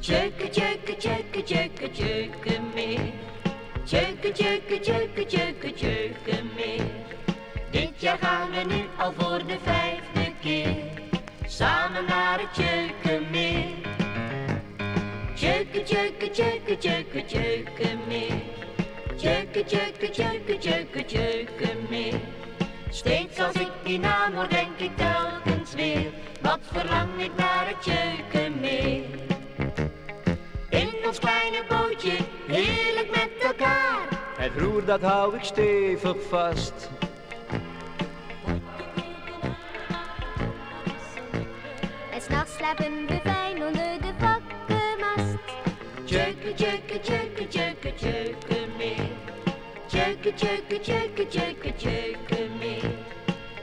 Tjeukemeer. Tjeukemeer. Dit jaar gaan we nu al voor de 5e keer samen naar het Tjeukemeer. Tjeukemeer. Tjeukemeer. Steeds als ik die naam hoor, denk ik telkens weer, wat verlang ik naar het Tjeukemeer. In ons kleine bootje, heerlijk met elkaar. Het roer dat hou ik stevig vast. En 's nachts slapen we fijn onder de vakkenmast. Tjeukemeer. Tjeukemeer.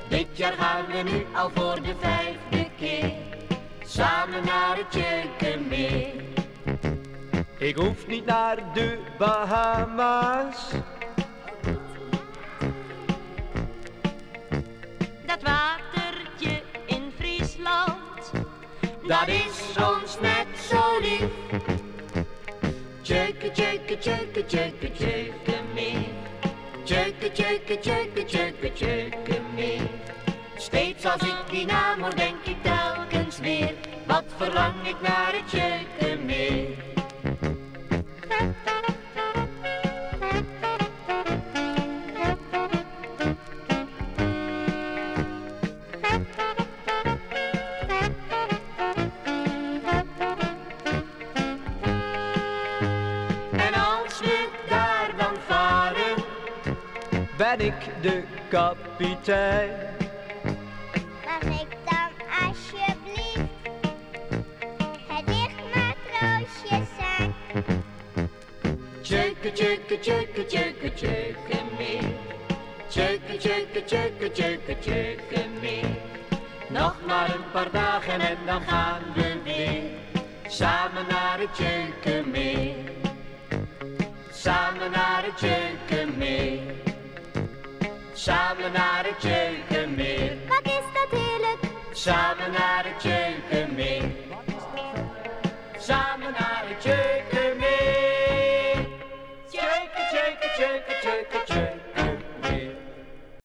Dit jaar gaan we nu al voor de 5e keer samen naar het Tjeukemeer. Ik hoef niet naar de Bahama's. Dat watertje in Friesland, dat is ons net zo lief. Tjeukemeer. Tjeukemeer. Steeds als ik die naam hoor, denk ik telkens weer, wat verlang ik naar het Tjeukemeer. En als we daar dan varen, Ben ik de kapitein. Mag ik dan alsjeblieft het lichtmatroosje zijn? Tjeukemeer. Nog maar een paar dagen en dan gaan we weer samen naar het Tjeukemeer. Samen naar het Tjeukemeer. Samen naar het Tjeukemeer. Wat is dat heerlijk? Samen naar het Tjeukemeer.